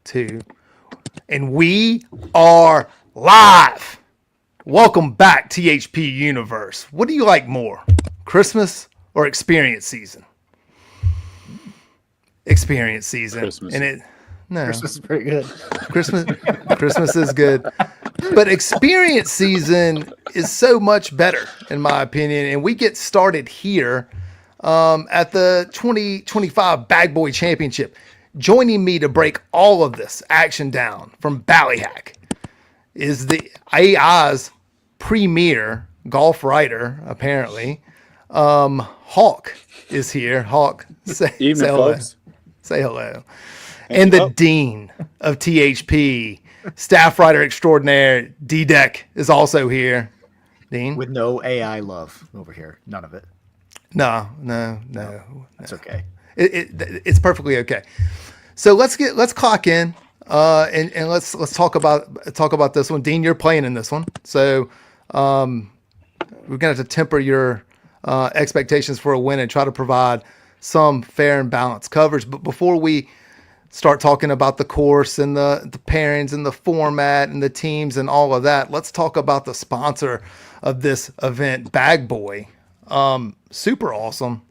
2. And we are live. Welcome back, THP Universe. What do you like more, Christmas or experience season? Experience season. Christmas. And Christmas is pretty good. Christmas is good. But experience season is so much better, in my opinion. And we get started here at the 2025 Bag Boy Championship. Joining me to break all of this action down from Ballyhack is the AI's premier golf writer, apparently. Hawk is here. Hawk, say hello. Folks. Say hello. And the dean of THP, staff writer extraordinaire, ddec, is also here. Dean? With no AI love over here. None of it. No. That's okay. It's perfectly okay. So let's clock in and let's talk about this one. Dean, you're playing in this one, so we're gonna have to temper your expectations for a win and try to provide some fair and balanced coverage. But before we start talking about the course and the pairings and the format and the teams and all of that, let's talk about the sponsor of this event, Bag Boy. Super awesome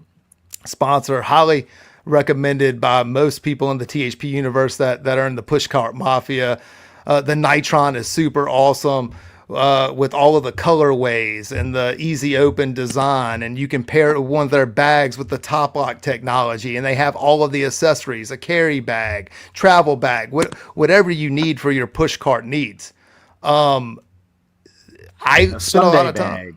sponsor, highly recommended by most people in the THP universe that are in the pushcart mafia. The Nitron is super awesome with all of the colorways and the easy open design, and you can pair one of their bags with the top lock technology, and they have all of the accessories, a carry bag, travel bag, whatever you need for your pushcart needs. I spent a lot of time.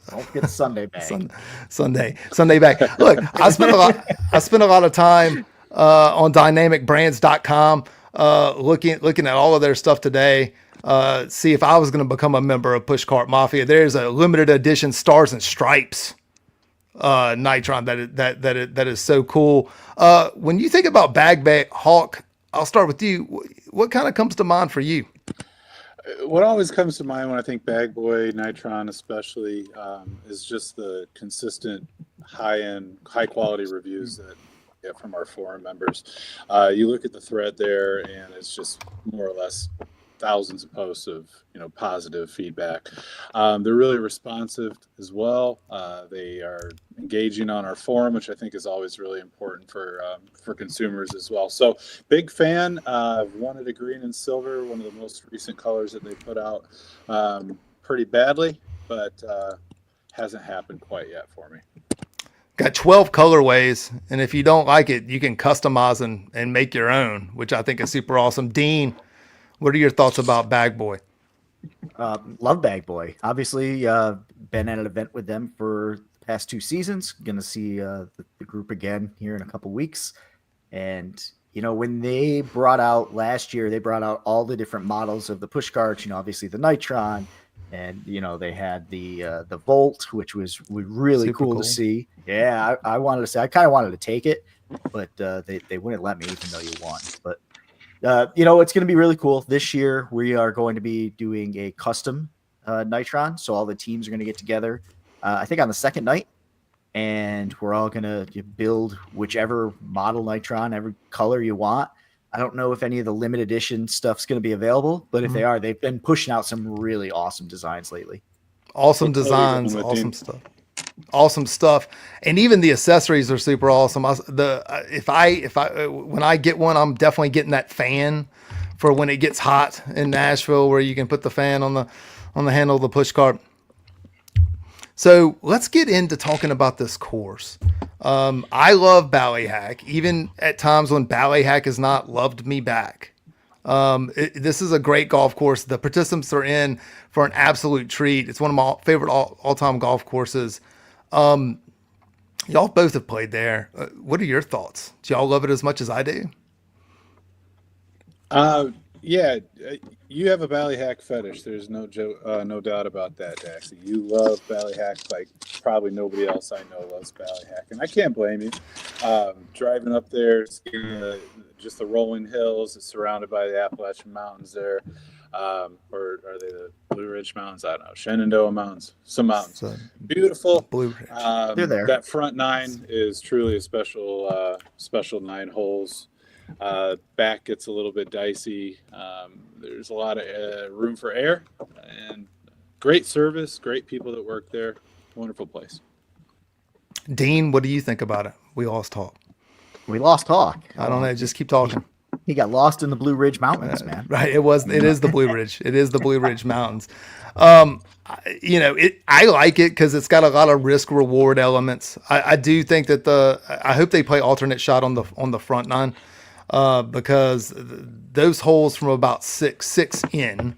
Don't get a Sunday bag. Sunday bag. Look, I spent a lot of time on dynamicbrands.com looking at all of their stuff today. See if I was going to become a member of Pushcart Mafia. There's a limited edition Stars and Stripes Nitron that is so cool. When you think about Bag Boy, Hawk, I'll start with you. What kind of comes to mind for you? What always comes to mind when I think Bag Boy, Nitron especially, is just the consistent high-end, high-quality reviews that we get from our forum members. You look at the thread there, and it's just more or less thousands of posts of positive feedback. They're really responsive as well. They are engaging on our forum, which I think is always really important for consumers as well. So big fan. I've wanted a green and silver, one of the most recent colors that they put out pretty badly, but hasn't happened quite yet for me. Got 12 colorways, and if you don't like it, you can customize and make your own, which I think is super awesome. Dean, what are your thoughts about Bag Boy? Love Bag Boy. Obviously, been at an event with them for the past 2 seasons. Going to see the group again here in a couple weeks. And, when they brought out last year, they brought out all the different models of the push carts, obviously the Nitron. And, they had the Volt, which was really cool to see. Yeah, I wanted to say, I kind of wanted to take it, but they wouldn't let me even though you won. But it's going to be really cool. This year, we are going to be doing a custom Nitron. So all the teams are going to get together, I think on the second night, and we're all going to build whichever model Nitron, every color you want. I don't know if any of the limited edition stuff's going to be available, but if they are, they've been pushing out some really awesome designs lately. Awesome designs, awesome stuff, and even the accessories are super awesome. When I get one, I'm definitely getting that fan for when it gets hot in Nashville, where you can put the fan on the handle of the push cart. So let's get into talking about this course. I love Ballyhack, even at times when Ballyhack has not loved me back. This is a great golf course. The participants are in for an absolute treat. It's one of my favorite all-time golf courses. Y'all both have played there. What are your thoughts? Do y'all love it as much as I do? Yeah, you have a Ballyhack fetish. There's no doubt about that, Daxie. You love Ballyhack like probably nobody else I know loves Ballyhack, and I can't blame you. Driving up there, seeing just the rolling hills, it's surrounded by the Appalachian Mountains there. Or are they the Blue Ridge Mountains? I don't know. Shenandoah Mountains. Some mountains. Beautiful. Blue Ridge. They're there. That front 9 is truly a special 9 holes. Back gets a little bit dicey. There's a lot of room for air, and great service, great people that work there. Wonderful place. Dean, what do you think about it? We lost talk. We lost talk. I don't know. Just keep talking. He got lost in the Blue Ridge Mountains, man. Right. It is the Blue Ridge. It is the Blue Ridge Mountains. I like it because it's got a lot of risk reward elements. I do think that I hope they play alternate shot on the front nine, because those holes from about six in,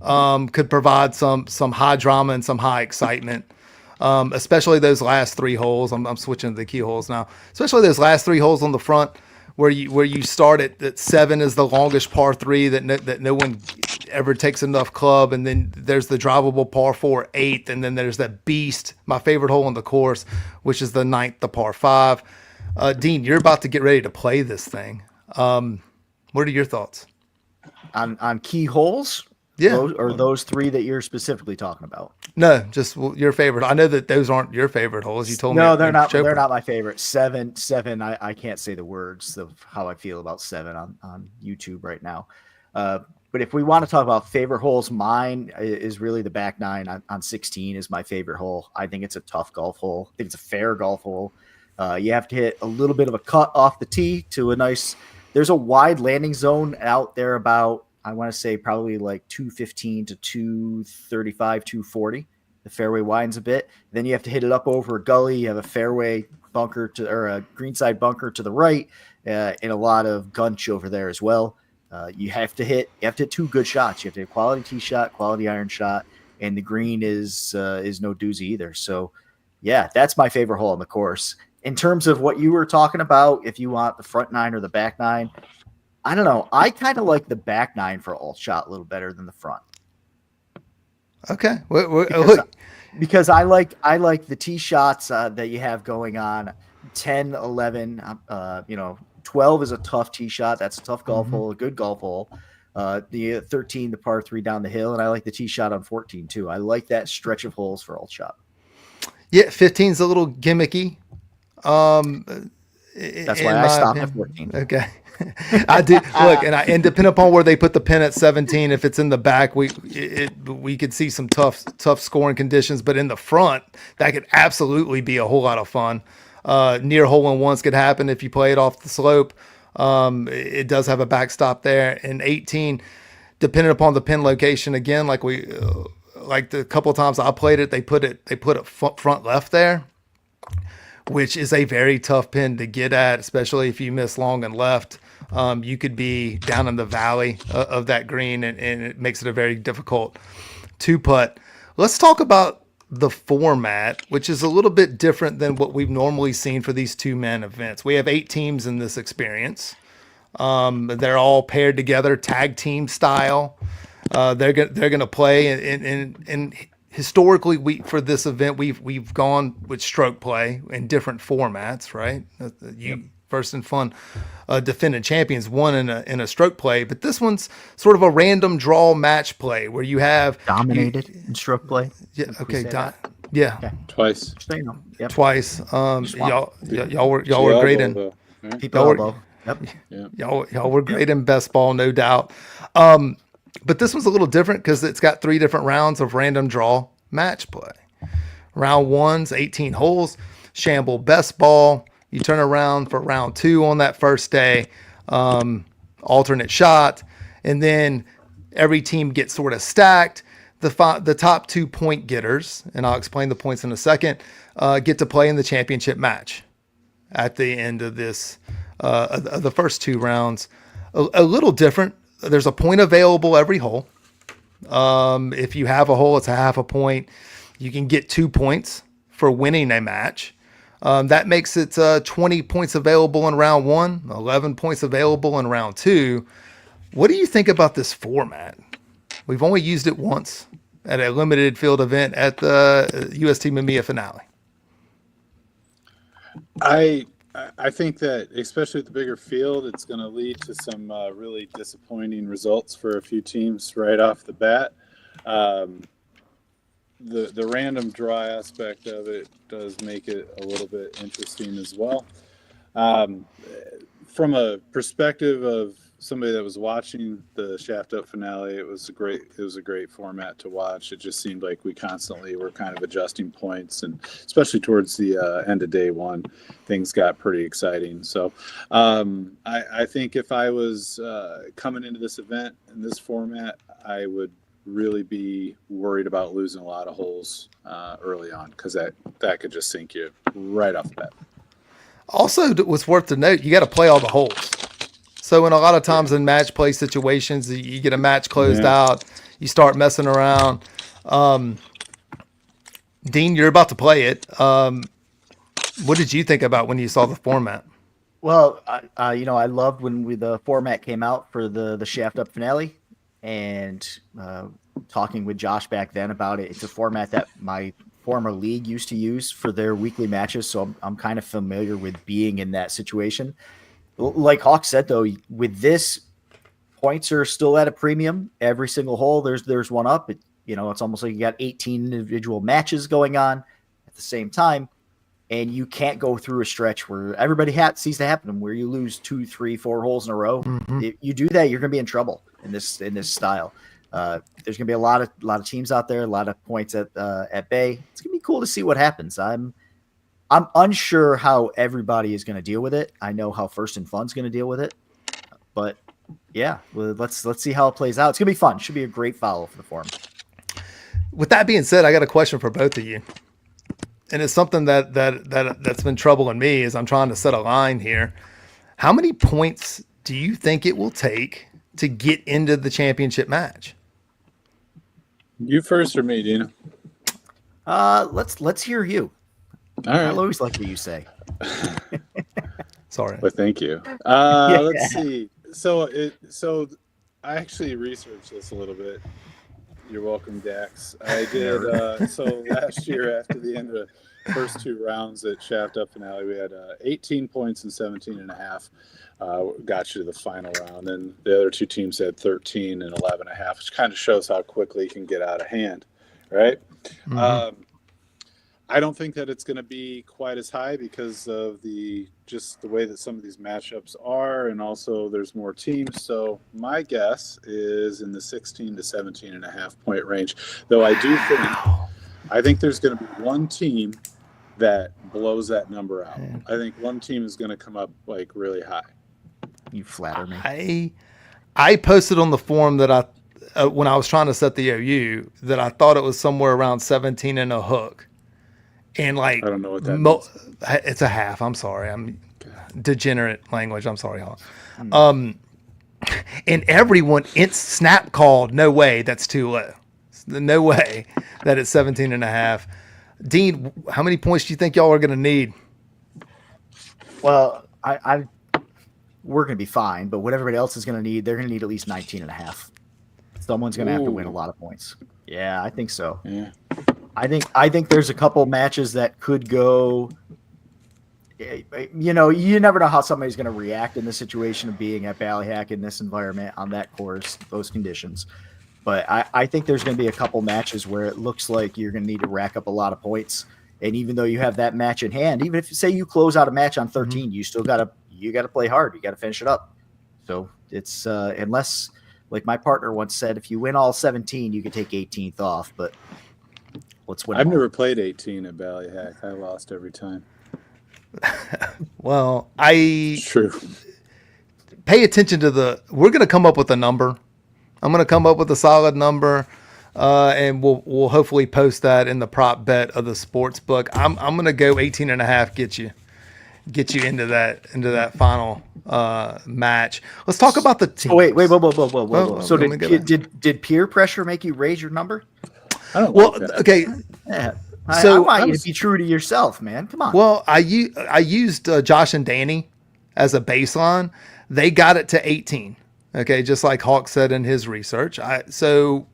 could provide some high drama and some high excitement. Especially those last 3 holes. I'm switching to the key holes now. Especially those last 3 holes on the front, where you start at 7 is the longest par 3 that no one ever takes enough club, and then there's the drivable par 4 8th, and then there's that beast, my favorite hole on the course, which is the 9th, the par 5. Dean, you're about to get ready to play this thing. What are your thoughts On key holes? Yeah. Those 3 that you're specifically talking about? No, just your favorite. I know that those aren't your favorite holes. You told me. No, they're not. They're not my favorite. Seven. I can't say the words of how I feel about 7 on YouTube right now. But if we want to talk about favorite holes, mine is really the back 9 on 16 is my favorite hole. I think it's a tough golf hole. I think it's a fair golf hole. You have to hit a little bit of a cut off the tee to a nice. There's a wide landing zone out there about, I want to say probably like 215 to 235, 240. The fairway widens a bit. Then you have to hit it up over a gully. You have a fairway bunker or a greenside bunker to the right, and a lot of gunch over there as well. You have to hit 2 good shots. You have to hit quality tee shot, quality iron shot, and the green is no doozy either. So, yeah, that's my favorite hole on the course. In terms of what you were talking about, if you want the front 9 or the back 9, I don't know. I kind of like the back 9 for alt shot a little better than the front. Okay. Because I like the tee shots that you have going on. 10, 11, 12 is a tough tee shot. That's a tough golf hole, a good golf hole. The 13, the par 3 down the hill, and I like the tee shot on 14 too. I like that stretch of holes for alt shot. Yeah, 15 is a little gimmicky. That's why I stopped at 14. Okay. I do look, and depending upon where they put the pin at 17, if it's in the back, we could see some tough scoring conditions. But in the front, that could absolutely be a whole lot of fun. Near hole in ones could happen if you play it off the slope. It does have a backstop there. And 18, depending upon the pin location, again, like the couple of times I played it, they put it front left there, which is a very tough pin to get at, especially if you miss long and left. You could be down in the valley of that green, and it makes it a very difficult 2-putt. Let's talk about the format, which is a little bit different than what we've normally seen for these 2-man events. We have 8 teams in this experience. They're all paired together, tag team style. They're gonna play, and historically, for this event, we've gone with stroke play in different formats, right? First and Fun defending champions won in a stroke play, but this one's sort of a random draw match play where you have dominated in stroke play. Yeah. Okay. Yeah. Okay. Twice. Yep. Twice. Y'all were great in. Y'all were great in best ball, no doubt. But this one's a little different because it's got 3 different rounds of random draw match play. Round 1's 18 holes, shamble best ball. You turn around for round 2 on that first day, alternate shot, and then every team gets sort of stacked. The top 2 point getters, and I'll explain the points in a second, get to play in the championship match at the end of this, the first 2 rounds. A little different. There's a point available every hole. If you have a hole, it's a half a point. You can get 2 points for winning a match. That makes it 20 points available in round 1, 11 points available in round 2. What do you think about this format? We've only used it once at a limited field event at the UST Mamiya finale. I think that, especially with the bigger field, it's going to lead to some really disappointing results for a few teams right off the bat. The random draw aspect of it does make it a little bit interesting as well. from a perspective of somebody that was watching the Shaft Up finale, it was a great format to watch. It just seemed like we constantly were kind of adjusting points, and especially towards the end of day one, things got pretty exciting. So I think if I was coming into this event in this format, I would really be worried about losing a lot of holes early on, because that could just sink you right off the bat. Also, what's worth to note, you got to play all the holes. So in a lot of times in match play situations, you get a match closed out, you start messing around. Dean, you're about to play it. What did you think about when you saw the format? Well, I loved when the format came out for the Shaft Up finale, and talking with Josh back then about it. It's a format that my former league used to use for their weekly matches, so I'm kind of familiar with being in that situation. Like Hawk said, though, with this, points are still at a premium. Every single hole, there's one up. It's almost like you got 18 individual matches going on at the same time, and you can't go through a stretch where everybody sees to happen, where you lose 2, 3, 4 holes in a row. Mm-hmm. If you do that, you're going to be in trouble in this style. There's going to be a lot of teams out there, a lot of points at bay. It's going to be cool to see what happens. I'm unsure how everybody is going to deal with it. I know how First and Fun's going to deal with it, but yeah, let's see how it plays out. It's going to be fun. Should be a great follow for the forum. With that being said, I got a question for both of you, and it's something that's been troubling me as I'm trying to set a line here. How many points do you think it will take to get into the championship match? You first or me, Dina? Let's hear you. All right. I always like what you say. Sorry. Well, thank you. Let's see. So I actually researched this a little bit. You're welcome, Dax. I did. So last year, after the end of the first 2 rounds at Shaft Up finale, we had 18 points and 17 and a half. Got you to the final round. And the other 2 teams had 13 and 11 and a half, which kind of shows how quickly it can get out of hand, right? Mm-hmm. I don't think that it's going to be quite as high because of the way that some of these matchups are, and also there's more teams. So my guess is in the 16 to 17 and a half point range. Though I think there's going to be one team that blows that number out. I think one team is going to come up like really high. You flatter me. I posted on the forum that when I was trying to set the OU, that I thought it was somewhere around 17 and a hook. And like, I don't know what that means. It's a half. I'm sorry. I'm degenerate language. I'm sorry, Hawk. And everyone snap called, no way, that's too low. No way that it's 17 and a half. Dean, how many points do you think y'all are going to need? Well, we're going to be fine, but what everybody else is going to need, they're going to need at least 19 and a half. Someone's going to have to win a lot of points. Yeah, I think so. Yeah. I think there's a couple matches that could go. You never know how somebody's going to react in the situation of being at Ballyhack in this environment on that course, those conditions. But I think there's going to be a couple matches where it looks like you're going to need to rack up a lot of points. And even though you have that match in hand, even if say you close out a match on 13, you still got to play hard. You got to finish it up. So it's unless, like my partner once said, if you win all 17, you can take 18th off. But let's win. I've never played 18 at Ballyhack. I lost every time. Well, True. Pay attention to we're going to come up with a number. I'm going to come up with a solid number, and we'll hopefully post that in the prop bet of the sports book. I'm going to go 18 and a half, get you into that final match. Let's talk about the team. Oh, wait, whoa. So did peer pressure make you raise your number? I don't like that. Okay. Yeah. So I want you to be true to yourself, man. Come on. Well, I used Josh and Danny as a baseline. They got it to 18. Okay, just like Hawk said in his research. So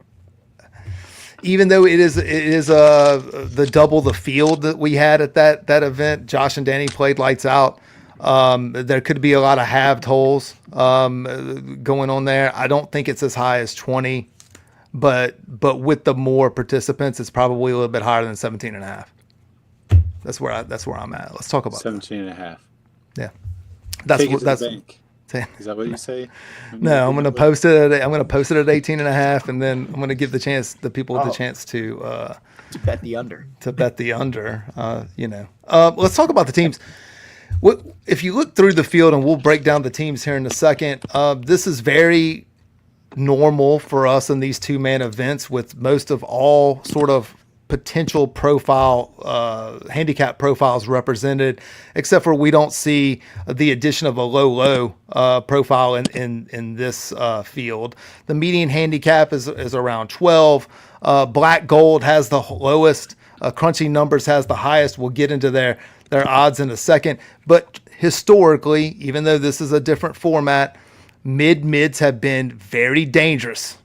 even though it is the double the field that we had at that event, Josh and Danny played lights out. There could be a lot of halved holes going on there. I don't think it's as high as 20. But with the more participants, it's probably a little bit higher than 17 and a half. That's where I'm at. Let's talk about 17 and a half. Yeah. That's Take it what to that's. the bank. Is that what you say? No, I'm going to post it. I'm going to post it at 18.5, and then I'm going to give the people the chance to bet the under. To bet the under. Let's talk about the teams. If you look through the field, and we'll break down the teams here in a second. This is very normal for us in these 2-man events, with most of all sort of potential handicap profiles represented, except for we don't see the addition of a low profile in this field. The median handicap is around 12. Black Gold has the lowest. Crunchy Numbers has the highest. We'll get into their odds in a second. But historically, even though this is a different format, mids have been very dangerous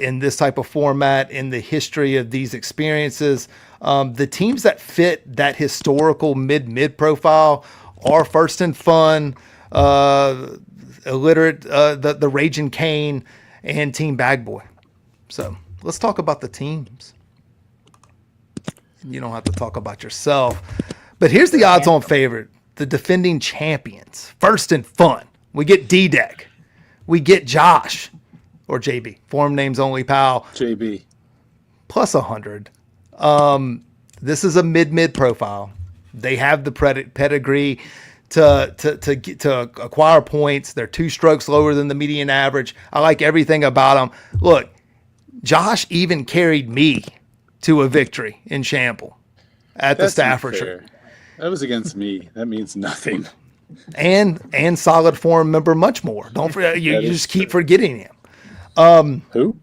in this type of format in the history of these experiences. The teams that fit that historical mid profile are First and Fun, Illiterate, the Raging Cane, and Team Bag Boy. So let's talk about the teams. You don't have to talk about yourself. But here's the odds-on favorite, the defending champions, First and Fun. We get ddec. We get Josh, or JB, form names only, pal. JB. Plus 100. This is a mid profile. They have the pedigree to acquire points. They're 2 strokes lower than the median average. I like everything about them. Look, Josh even carried me to a victory in Shamble at the Staffordshire. That was against me. That means nothing. And solid form member much more. Don't forget, you just keep forgetting him. Who?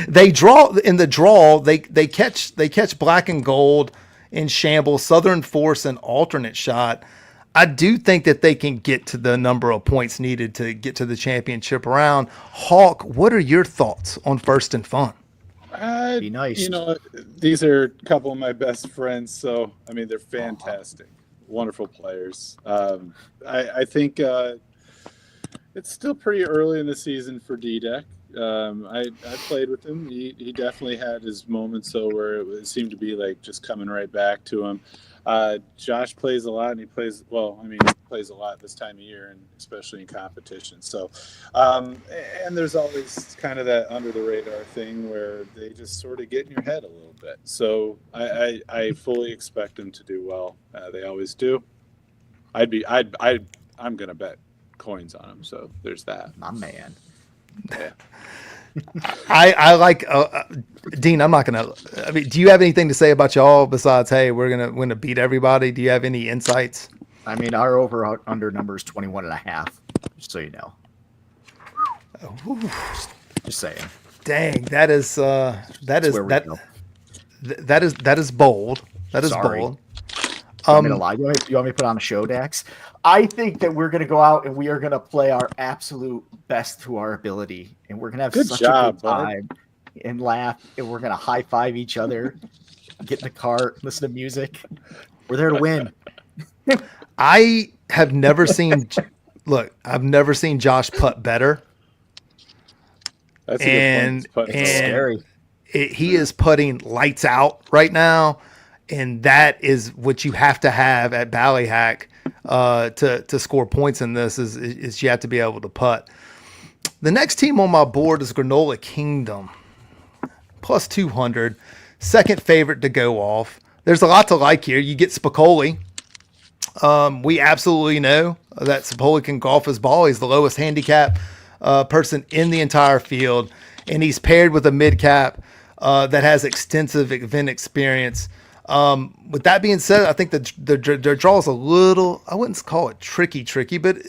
They draw in the draw. They catch Black and Gold in Shamble, Southern Force, and Alternate Shot. I do think that they can get to the number of points needed to get to the championship round. Hawk, what are your thoughts on First and Fun? Be nice. These are a couple of my best friends, so I mean they're fantastic, wonderful players. I think it's still pretty early in the season for ddec. I played with him. He definitely had his moments though where it seemed to be like just coming right back to him. Josh plays a lot, and he plays a lot this time of year, and especially in competition. So, and there's always kind of that under the radar thing where they just sort of get in your head a little bit. So I fully expect them to do well. They always do. I'm gonna bet coins on them. So there's that. My man. Yeah. I like Dean. I'm not gonna. I mean, do you have anything to say about y'all besides, hey, we're gonna beat everybody? Do you have any insights? I mean, our over under number is 21.5. Just so you know. Just saying. Dang, that is bold. That is Sorry. bold. I'm gonna lie. You want me to put on a show, Dax? I think that we're gonna go out and we are gonna play our absolute best to our ability, and we're gonna have a good time and laugh, and we're gonna high five each other, get in the car, listen to music. We're there to win. I have never seen. Look, I've never seen Josh putt better. That's a good point. It's scary. He is putting lights out right now, and that is what you have to have at Ballyhack to score points in this. Is you have to be able to putt. The next team on my board is Granola Kingdom, plus 200, second favorite to go off. There's a lot to like here. You get Spicoli. We absolutely know that Spicoli can golf his ball. He's the lowest handicap person in the entire field, and he's paired with a mid-cap that has extensive event experience. With that being said, I think their draw is a little, I wouldn't call it tricky, but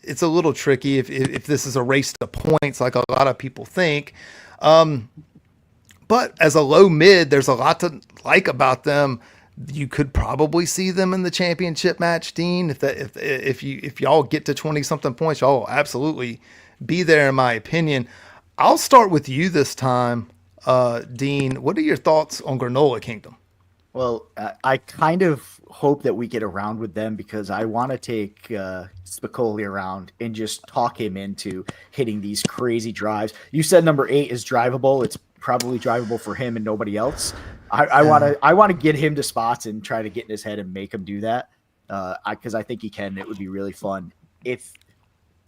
it's a little tricky if this is a race to points like a lot of people think. But as a low mid, there's a lot to like about them. You could probably see them in the championship match, Dean. If y'all get to 20 something points, y'all will absolutely be there, in my opinion. I'll start with you this time, Dean. What are your thoughts on Granola Kingdom? Well, I kind of hope that we get around with them because I want to take Spicoli around and just talk him into hitting these crazy drives. You said number 8 is drivable. It's probably drivable for him and nobody else. I want to get him to spots and try to get in his head and make him do that. because I think he can. It would be really fun. If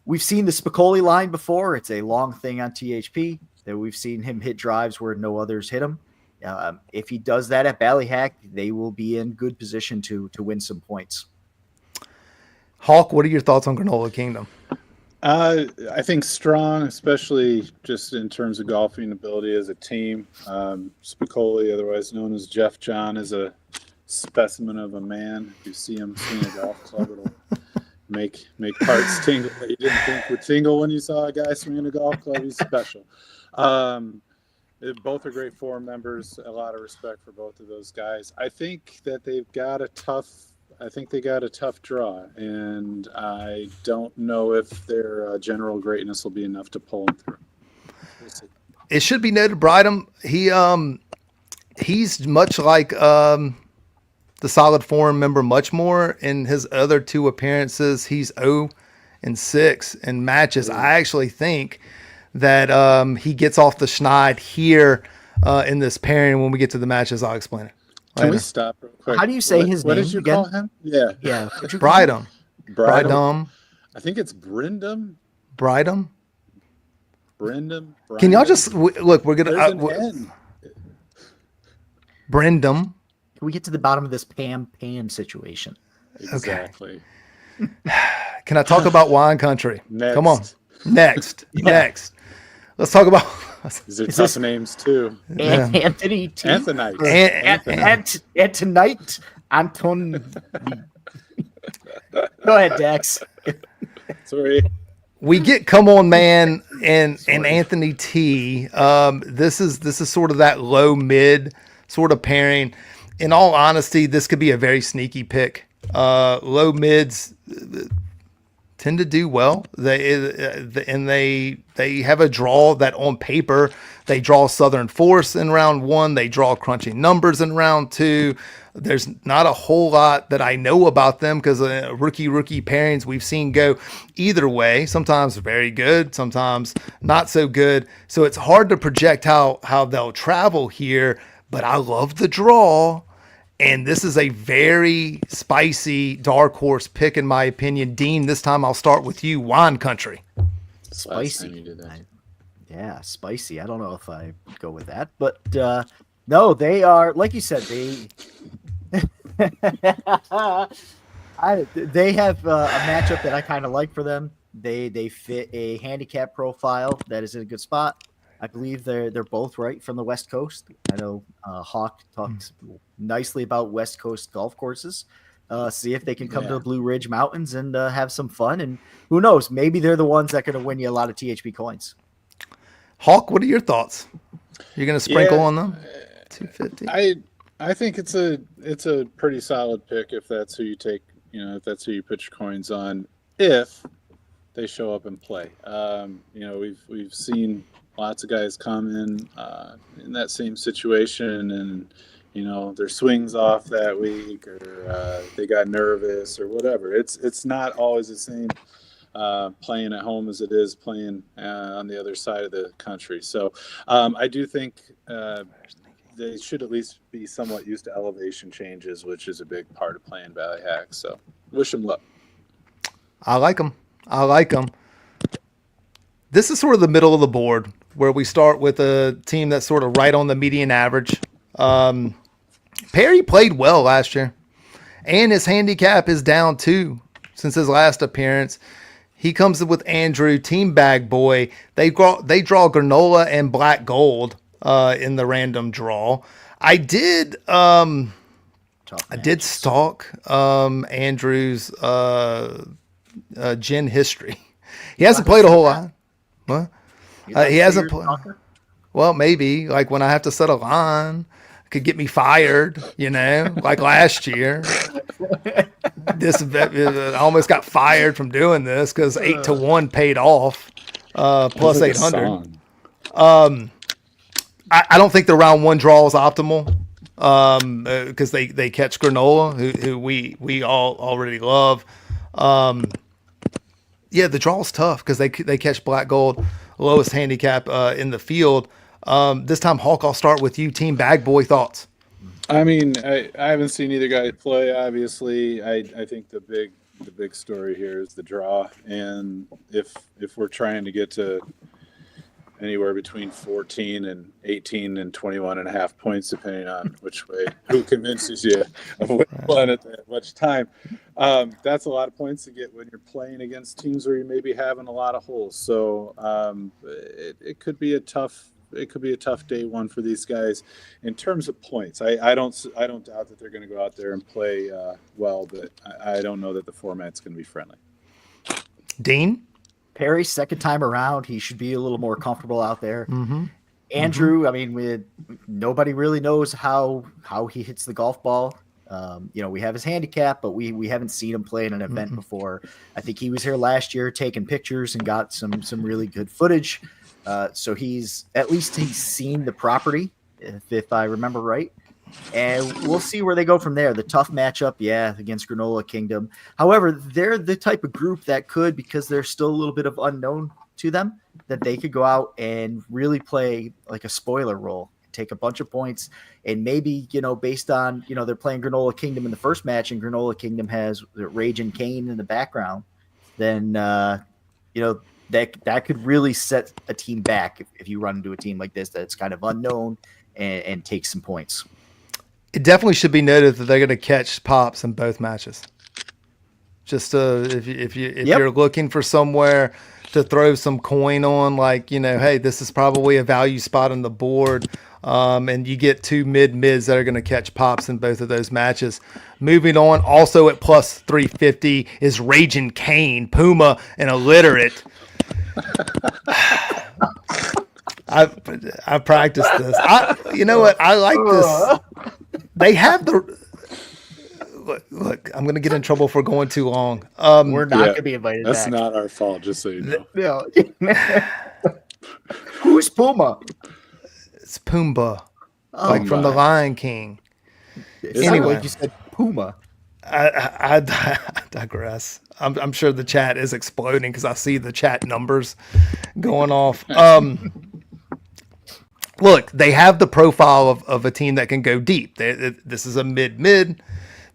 we've seen the Spicoli line before, it's a long thing on THP that we've seen him hit drives where no others hit him. If he does that at Ballyhack, they will be in good position to win some points. Hawk, what are your thoughts on Granola Kingdom? I think strong, especially just in terms of golfing ability as a team. Spicoli, otherwise known as Jeff John, is a specimen of a man. If you see him swing a golf club, it'll make parts tingle that you didn't think would tingle when you saw a guy swinging a golf club. He's special. Both are great forum members. A lot of respect for both of those guys. I think that they got a tough draw, and I don't know if their general greatness will be enough to pull them through. We'll see. It should be noted, Brydom, he's much like the solid forum member, much more in his other two appearances. He's 0-6 in matches. I actually think that he gets off the schneid here in this pairing. When we get to the matches, I'll explain it. Can we stop real quick? How do you say his what name did you again? call him? Yeah. Yeah. Brydom. Brydom. I think it's Brindum. Brydom. Brindum. Can y'all just look? We're gonna There's an N. Brindum. Can we get to the bottom of this Pam situation? Exactly. Can I talk about wine country? Next. Come on. Next. Let's talk about. These are tough names too. Anthony T. Anthonite. And tonight, Anton. Go ahead, Dax. Sorry. We get Come On Man and Anthony T. This is sort of that low mid sort of pairing. In all honesty, this could be a very sneaky pick. Low mids tend to do well. They have a draw that on paper they draw Southern Force in round 1. They draw Crunching Numbers in round 2. There's not a whole lot that I know about them because rookie pairings we've seen go either way. Sometimes very good, sometimes not so good. So it's hard to project how they'll travel here. But I love the draw. And this is a very spicy dark horse pick, in my opinion. Dean, this time I'll start with you. Wine country. Spicy. Yeah, spicy. I don't know if I go with that. But no, they are, like you said, they have a matchup that I kind of like for them. They fit a handicap profile that is in a good spot. I believe they're both right from the West Coast. I know Hawk talks nicely about West Coast golf courses. See if they can come to the Blue Ridge Mountains and have some fun. And who knows, maybe they're the ones that are going to win you a lot of THP coins. Hawk, what are your thoughts? You're going to sprinkle on them? 250. I think it's a pretty solid pick if that's who you take. If that's who you put your coins on. If they show up and play. We've seen lots of guys come in that same situation and, their swings off that week or they got nervous or whatever. It's not always the same playing at home as it is playing on the other side of the country. So I do think they should at least be somewhat used to elevation changes, which is a big part of playing Ballyhack. So wish them luck. I like them. This is sort of the middle of the board where we start with a team that's sort of right on the median average. Perry played well last year, and his handicap is down too since his last appearance. He comes in with Andrew, Team Bag Boy. They draw Granola and Black Gold in the random draw. I did stalk Andrew's gin history. He hasn't played a whole lot. What? He hasn't played. Well, maybe like when I have to set a line, could get me fired. Like last year. I almost got fired from doing this because 8-1 paid off, plus 800. I don't think the round 1 draw is optimal because they catch Granola, who we all already love. Yeah, the draw is tough because they catch Black Gold, lowest handicap in the field. This time, Hawk, I'll start with you. Team Bag Boy thoughts. I mean, I haven't seen either guy play. Obviously, I think the big story here is the draw, and if we're trying to get to anywhere between 14 and 18 and 21 and a half points, depending on which way, who convinces you of what one at that much time. That's a lot of points to get when you're playing against teams where you may be having a lot of holes. So it could be a tough. It could be a tough day one for these guys in terms of points. I don't doubt that they're going to go out there and play well, but I don't know that the format's going to be friendly. Dean? Perry, second time around, he should be a little more comfortable out there. Mm-hmm. Andrew, I mean, nobody really knows how he hits the golf ball. We have his handicap, but we haven't seen him play in an event before. I think he was here last year taking pictures and got some really good footage. So he's seen the property, if I remember right. And we'll see where they go from there. The tough matchup, against Granola Kingdom. However, they're the type of group that could, because there's still a little bit of unknown to them, that they could go out and really play like a spoiler role, take a bunch of points, and maybe, based on, they're playing Granola Kingdom in the first match, and Granola Kingdom has Rage and Kane in the background, then, that could really set a team back if you run into a team like this that's kind of unknown and take some points. It definitely should be noted that they're going to catch pops in both matches. Just if you're looking for somewhere to throw some coin on, like, hey, this is probably a value spot on the board, and you get two mids that are going to catch pops in both of those matches. Moving on, also at plus 350 is Raging Kane, Puma, and Illiterate. I practiced this. You know what? I like this. They have the look. I'm going to get in trouble for going too long. We're not going to be invited. That's back. not our fault. Just so you know. Who's Puma? It's Pumbaa, from the Lion King. Anyway, you said Puma. I digress. I'm sure the chat is exploding because I see the chat numbers going off. Look, they have the profile of a team that can go deep. This is a mid.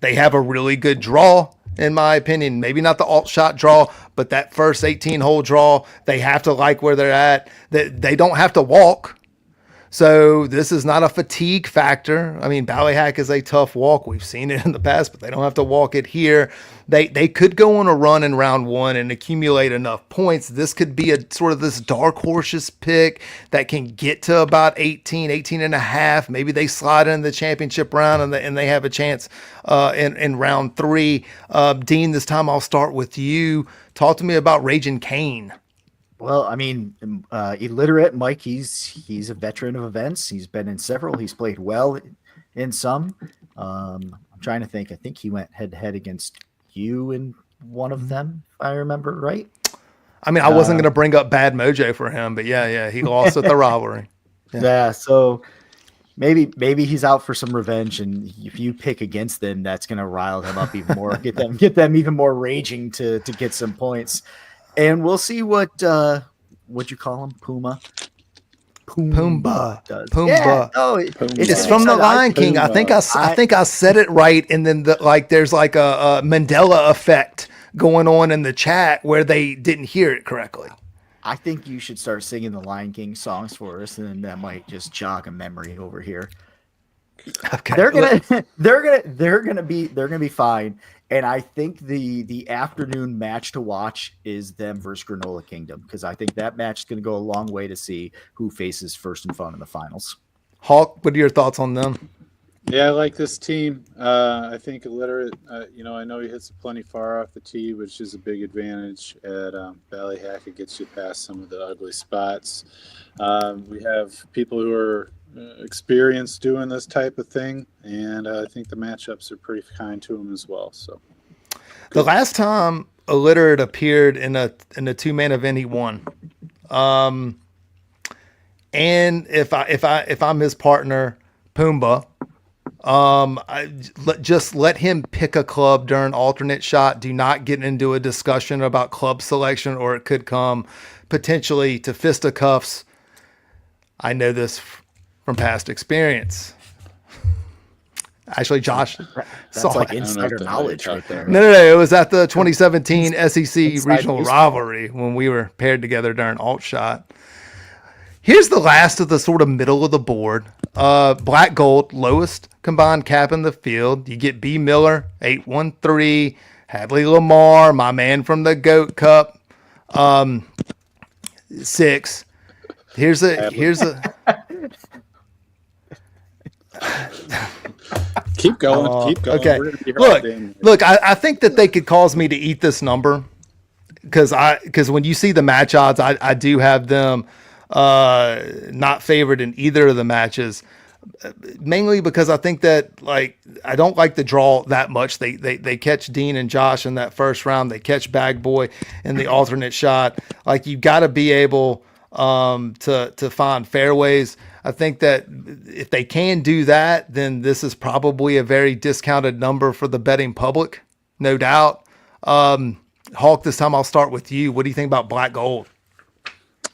They have a really good draw, in my opinion. Maybe not the alt shot draw, but that first 18-hole draw, they have to like where they're at. They don't have to walk. So this is not a fatigue factor. I mean, Ballyhack is a tough walk. We've seen it in the past, but they don't have to walk it here. They could go on a run in round one and accumulate enough points. This could be a sort of this dark horses pick that can get to about 18 and a half. Maybe they slide in the championship round and they have a chance in round three. Dean, this time I'll start with you. Talk to me about Raging Kane. Well, I mean, Illiterate Mike, he's a veteran of events. He's been in several. He's played well in some. I'm trying to think. I think he went head-to-head against you in one of them, if I remember right. I mean, I wasn't going to bring up bad mojo for him, but yeah, he lost at the rivalry. Yeah, so maybe he's out for some revenge, and if you pick against them, that's going to rile him up even more, get them even more raging to get some points. And we'll see what you call him, Pumbaa does. Pumbaa. Yeah, it's from the Lion King. I think I said it right, and then there's like a Mandela effect going on in the chat where they didn't hear it correctly. I think you should start singing the Lion King songs for us, and then that might just jog a memory over here. Okay. They're gonna be fine. And I think the afternoon match to watch is them versus Granola Kingdom, because I think that match is going to go a long way to see who faces first and fun in the finals. Hawk, what are your thoughts on them? Yeah, I like this team. I think Illiterate, I know he hits plenty far off the tee, which is a big advantage at Ballyhack. It gets you past some of the ugly spots. We have people who are experienced doing this type of thing, and I think the matchups are pretty kind to him as well. So, the last time Illiterate appeared in a two-man event, he won. And if I'm his partner, Pumbaa, just let him pick a club during alternate shot. Do not get into a discussion about club selection, or it could come potentially to fisticuffs. I know this from past experience. Actually, Josh That's saw like it. insider what the hell knowledge you're right talking there. No. It was at the 2017 SEC Inside regional baseball. rivalry when we were paired together during alt shot. Here's the last of the sort of middle of the board. Black Gold, lowest combined cap in the field. You get B. Miller, 813. Hadley Lamar, my man from the GOAT Cup, 6. Here's a Keep going. Keep going. okay. We're gonna be here all day. Look. I think that they could cause me to eat this number because when you see the match odds, I do have them not favored in either of the matches. Mainly because I think that like I don't like the draw that much. They catch Dean and Josh in that first round. They catch Bag Boy in the alternate shot. Like you got to be able to find fairways. I think that if they can do that, then this is probably a very discounted number for the betting public, no doubt. Hawk, this time I'll start with you. What do you think about Black Gold?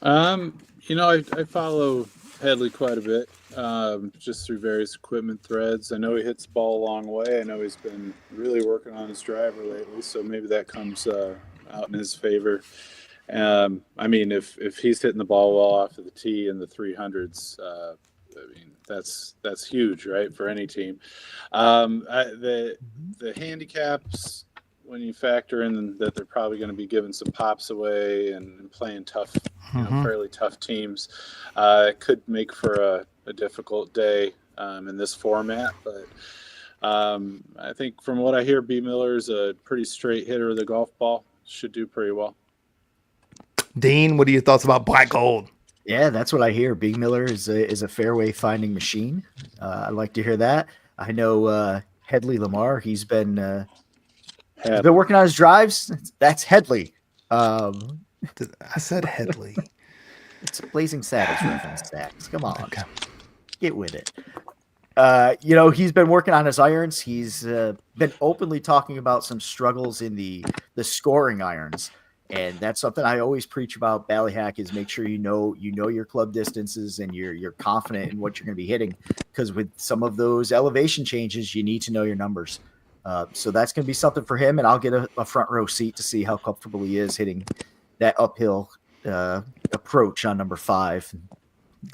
I follow Headley quite a bit, just through various equipment threads. I know he hits the ball a long way. I know he's been really working on his driver lately, so maybe that comes out in his favor. If he's hitting the ball well off of the tee in the 300s, that's huge, right, for any team. The handicaps, when you factor in that they're probably going to be giving some pops away and playing tough, fairly tough teams, it could make for a difficult day in this format. But I think from what I hear, B. Miller's a pretty straight hitter of the golf ball. Should do pretty well. Dean, what are your thoughts about Black Gold? Yeah, that's what I hear. Big Miller is a fairway finding machine. I like to hear that. I know Headley Lamar. He's been working on his drives. That's Headley. I said Headley. It's a Blazing Saddles reference, Dax. Come on, Okay. get with it. He's been working on his irons. He's been openly talking about some struggles in the scoring irons. And that's something I always preach about Ballyhack is make sure you know your club distances and you're confident in what you're going to be hitting, because with some of those elevation changes, you need to know your numbers. So that's going to be something for him, and I'll get a front row seat to see how comfortable he is hitting that uphill approach on number 5.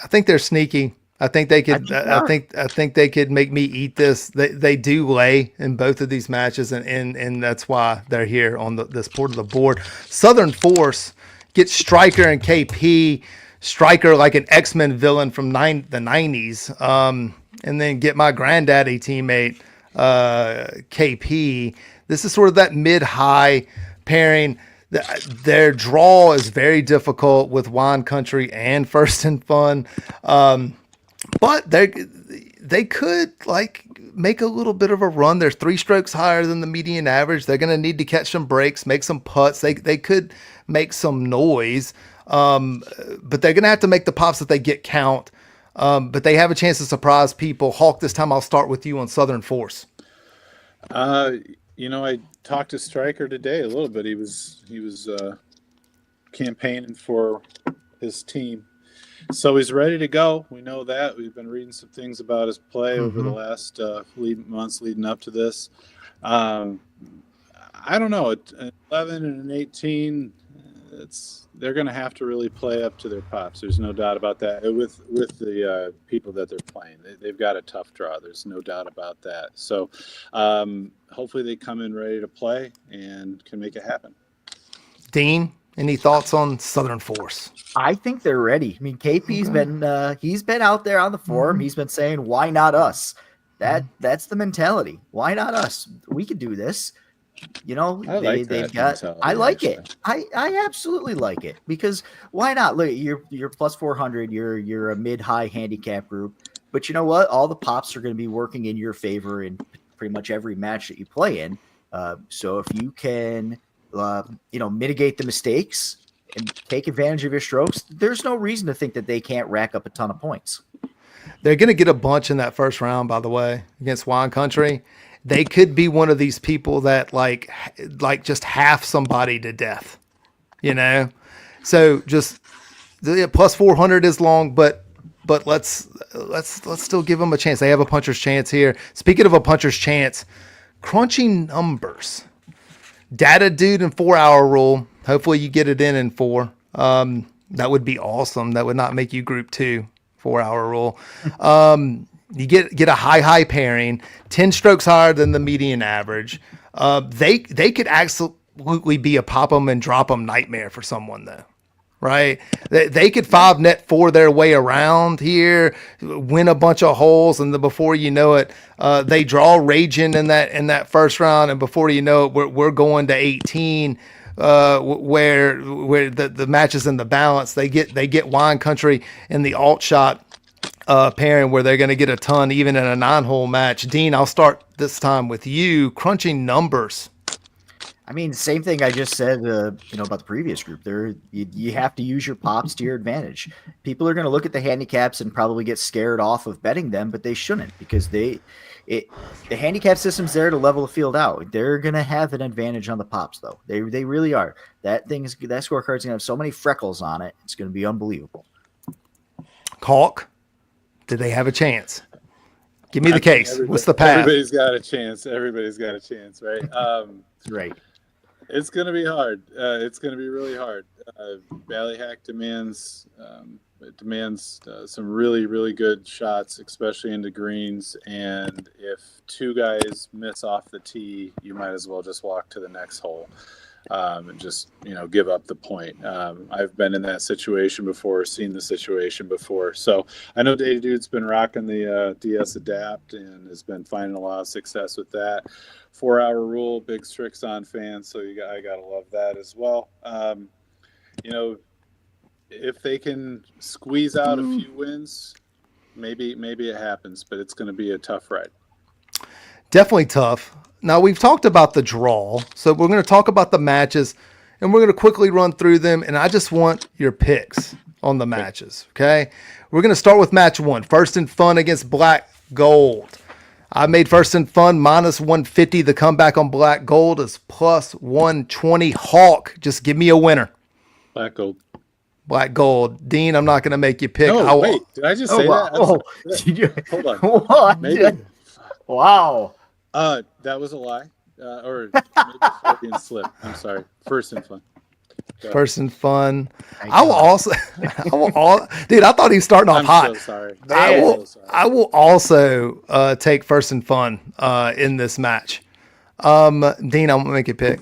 I think they're sneaky. I think they could. I think they could make me eat this. They do lay in both of these matches, and that's why they're here on this part of the board. Southern Force gets Striker and KP. Striker like an X-Men villain from the 90s, and then get my granddaddy teammate KP. This is sort of that mid-high pairing. Their draw is very difficult with Wine Country and First and Fun. But they could like make a little bit of a run. They're 3 strokes higher than the median average. They're going to need to catch some breaks, make some putts. They could make some noise, but they're going to have to make the pops that they get count. But they have a chance to surprise people. Hawk, this time I'll start with you on Southern Force. I talked to Striker today a little bit. He was campaigning for his team. So he's ready to go. We know that. We've been reading some things about his play over the last months leading up to this. I don't know. An 11 and an 18, they're going to have to really play up to their pops. There's no doubt about that. With the people that they're playing, they've got a tough draw. There's no doubt about that. So hopefully they come in ready to play and can make it happen. Dean, any thoughts on Southern Force? I think they're ready. I mean, KP's he's been out there on the forum. He's been saying, "Why not us?" That's the mentality. Why not us? We could do this. I like it. I absolutely like it, because why not? Look, you're plus 400. You're a mid-high handicap group, but you know what? All the pops are going to be working in your favor in pretty much every match that you play in. So if you can, mitigate the mistakes and take advantage of your strokes, there's no reason to think that they can't rack up a ton of points. They're going to get a bunch in that first round, by the way, against Wine Country. They could be one of these people that like just half somebody to death, So just the plus 400 is long, but but let's still give them a chance. They have a puncher's chance here. Speaking of a puncher's chance, crunching numbers. Data dude and 4 hour rule. Hopefully you get it in 4. That would be awesome. That would not make you group 2, 4 hour rule. You get a high pairing, 10 strokes higher than the median average. They could absolutely be a pop 'em and drop 'em nightmare for someone though. Right? They could 5-net 4 their way around here, win a bunch of holes, and then before you know it, they draw Raging in that first round, and before you know it, we're going to 18, where the match is in the balance. They get Wine Country in the alt shot pairing where they're going to get a ton even in a 9-hole match. Dean, I'll start this time with you. Crunching numbers. I mean, same thing I just said, about the previous group. There, you have to use your pops to your advantage. People are going to look at the handicaps and probably get scared off of betting them, but they shouldn't, because the handicap system's there to level the field out. They're going to have an advantage on the pops, though. They really are. That scorecard's going to have so many freckles on it. It's going to be unbelievable. Hawk, do they have a chance? Give me the case. What's the path? Everybody's got a chance. Everybody's got a chance, right? Right. It's going to be hard. It's going to be really hard. Ballyhack demands some really, really good shots, especially into greens. And if 2 guys miss off the tee, you might as well just walk to the next hole and just, give up the point. I've been in that situation before, seen the situation before. So I know Data Dude's been rocking the DS Adapt and has been finding a lot of success with that. 4 hour rule, big Strixon fan, so I gotta love that as well. If they can squeeze out a few wins, maybe it happens, but it's going to be a tough ride. Definitely tough. Now we've talked about the draw, so we're going to talk about the matches, and we're going to quickly run through them. And I just want your picks on the matches. Okay, we're going to start with match 1, First and Fun against Black Gold. I made First and Fun minus 150. The comeback on Black Gold is plus 120. Hawk, just give me a winner. Black Gold. Black Gold. Dean, I'm not going to make you pick. No, wait. Did I just say that? Hold on. What? Maybe. Wow. That was a lie. Or maybe a Freudian slip. I'm sorry. First and Fun. First and Fun. I will also, dude, I thought he was starting off hot. I'm so sorry. I will also take First and Fun in this match. Dean, I'm gonna make you pick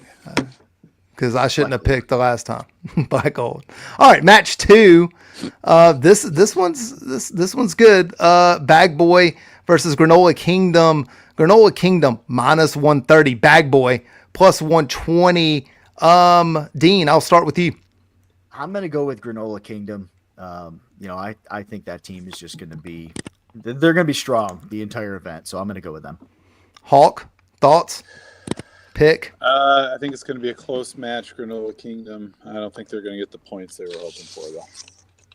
because I shouldn't have picked the last time. Black Gold. All right, match 2. This one's good. Bag Boy versus Granola Kingdom. Granola Kingdom minus 130. Bag Boy plus 120. Dean, I'll start with you. I'm going to go with Granola Kingdom. I think that team is just going to be, they're going to be strong the entire event. So I'm going to go with them. Hawk, thoughts? Pick? I think it's going to be a close match, Granola Kingdom. I don't think they're going to get the points they were hoping for, though.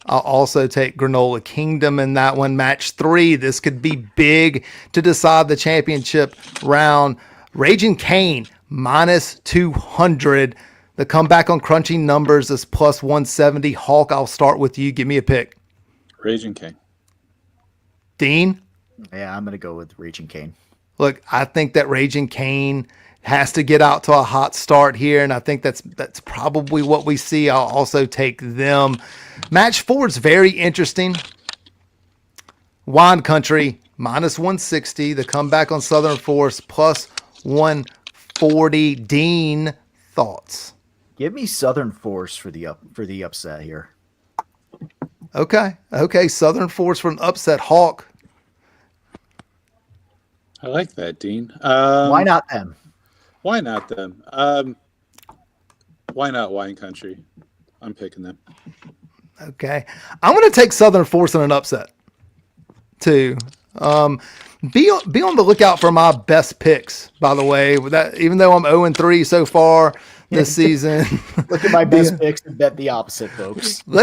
I'll also take Granola Kingdom in that one. Match 3. This could be big to decide the championship round. Raging Cane minus 200. The comeback on crunching numbers is plus 170. Hawk, I'll start with you. Give me a pick. Raging Cane. Dean? Yeah, I'm going to go with Raging Cane. Look, I think that Raging Cane has to get out to a hot start here, and I think that's probably what we see. I'll also take them. Match 4 is very interesting. Wine Country minus 160. The comeback on Southern Force plus 140. Dean, thoughts? Give me Southern Force for the upset here. Okay. Southern Force for an upset. Hawk. I like that, Dean. Why not them? Why not them? Why not Wine Country? I'm picking them. Okay. I'm going to take Southern Force in an upset, too. Be on the lookout for my best picks, by the way. Even though I'm 0-3 so far this season. Look at my best picks and bet the opposite, folks. I'm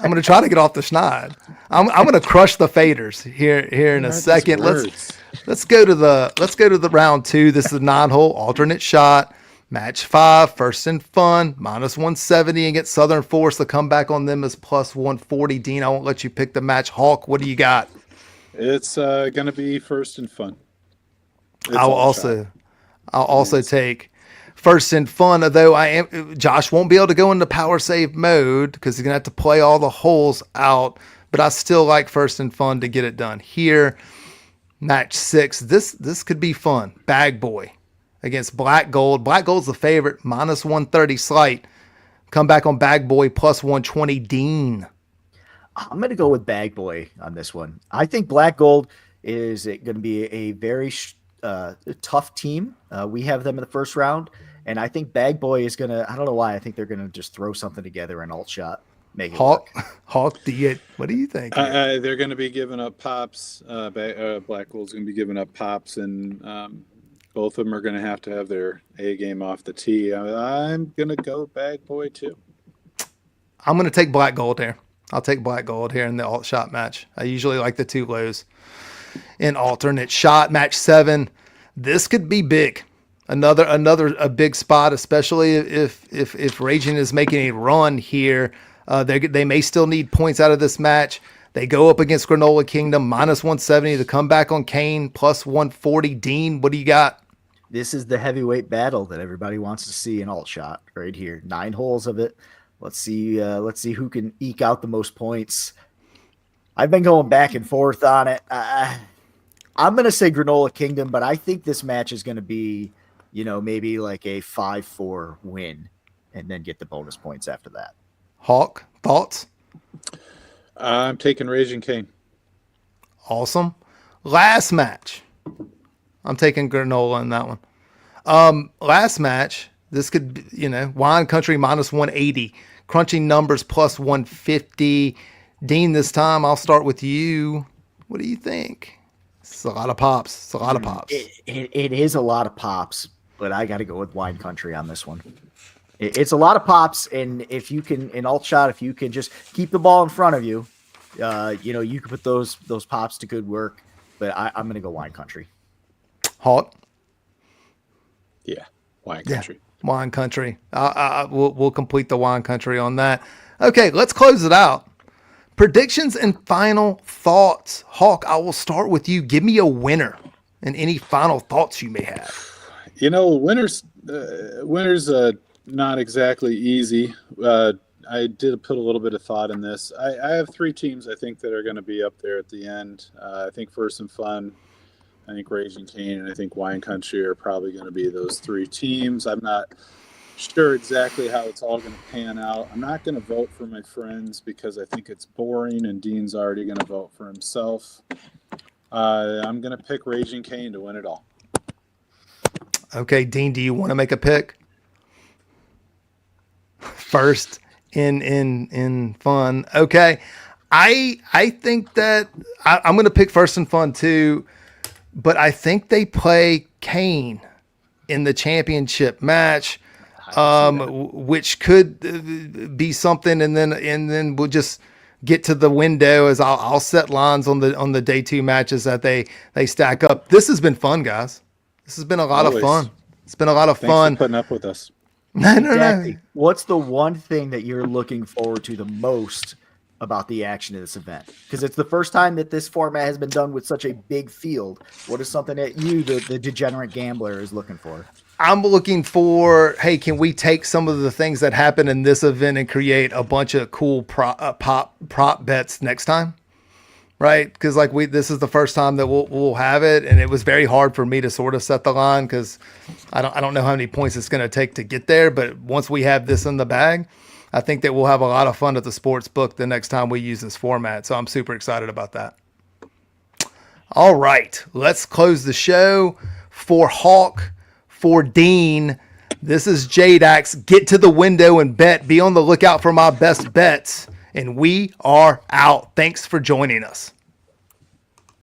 going to try to get off the schneid. I'm going to crush the faders here in a second. Let's go to the round 2. This is a 9-hole alternate shot. Match 5, First and Fun, minus 170 against Southern Force. The comeback on them is plus 140. Dean, I won't let you pick the match. Hawk, what do you got? It's going to be First and Fun. It's I'll all also shot. I'll also take First and Fun, although Josh won't be able to go into power save mode because he's gonna have to play all the holes out. But I still like First and Fun to get it done here. Match 6. This could be fun. Bag Boy against Black Gold. Black Gold's the favorite, minus 130 slight. Come back on Bag Boy, plus 120. Dean. I'm going to go with Bag Boy on this one. I think Black Gold is going to be a very tough team. We have them in the first round, and I think Bag Boy is going to, I don't know why, I think they're going to just throw something together in alt shot. Make it Hawk, work. what do you think? They're going to be giving up pops. Black Gold's going to be giving up pops, and both of them are going to have their A game off the tee. I'm going to go Bag Boy too. I'm going to take Black Gold here. I'll take Black Gold here in the alt shot match. I usually like the 2 lows in alternate shot. Match 7. This could be big. Another big spot, especially if Raging is making a run here. They may still need points out of this match. They go up against Granola Kingdom, minus 170. The comeback on Kane, plus 140. Dean, what do you got? This is the heavyweight battle that everybody wants to see in alt shot right here. 9 holes of it. Let's see who can eke out the most points. I've been going back and forth on it. I'm going to say Granola Kingdom, but I think this match is going to be, maybe like a 5-4 win and then get the bonus points after that. Hawk, thoughts? I'm taking Raging Cane. Awesome. Last match. I'm taking Granola in that one. Last match, this could be, Wine Country minus 180. Crunching numbers plus 150. Dean, this time I'll start with you. What do you think? It's a lot of pops. It's a lot of pops. It is a lot of pops, but I got to go with Wine Country on this one. It's a lot of pops, and if you can, in alt shot, if you can just keep the ball in front of you, you can put those pops to good work. But I'm going to go Wine Country. Hawk? Yeah, Wine Country. Yeah, Wine Country. We'll complete the Wine Country on that. Okay, let's close it out. Predictions and final thoughts. Hawk, I will start with you. Give me a winner and any final thoughts you may have. Winners not exactly easy. I did put a little bit of thought in this. I have 3 teams I think that are going to be up there at the end. I think First and Fun, I think Raging Cane, and I think Wine Country are probably going to be those 3 teams. I'm not sure exactly how it's all going to pan out. I'm not going to vote for my friends because I think it's boring, and Dean's already going to vote for himself. I'm going to pick Raging Cane to win it all. Okay, Dean, do you want to make a pick? First in Fun. Okay. I think that I'm going to pick First and Fun too, but I think they play Kane in the championship match, which could be something. And then we'll just get to the window as I'll set lines on the day 2 matches that they stack up. This has been fun, guys. This has been a lot of fun. It's been a lot of fun. Thanks for putting up with us. No. What's the one thing that you're looking forward to the most about the action of this event? Because it's the first time that this format has been done with such a big field. What is something that you, the degenerate gambler, is looking for? I'm looking for, hey, can we take some of the things that happen in this event and create a bunch of cool prop bets next time? Right? Because this is the first time that we'll have it, and it was very hard for me to sort of set the line because I don't know how many points it's going to take to get there. But once we have this in the bag, I think that we'll have a lot of fun at the sports book the next time we use this format. So I'm super excited about that. All right, let's close the show. For Hawk, for Dean, this is JDax. Get to the window and bet. Be on the lookout for my best bets. And we are out. Thanks for joining us.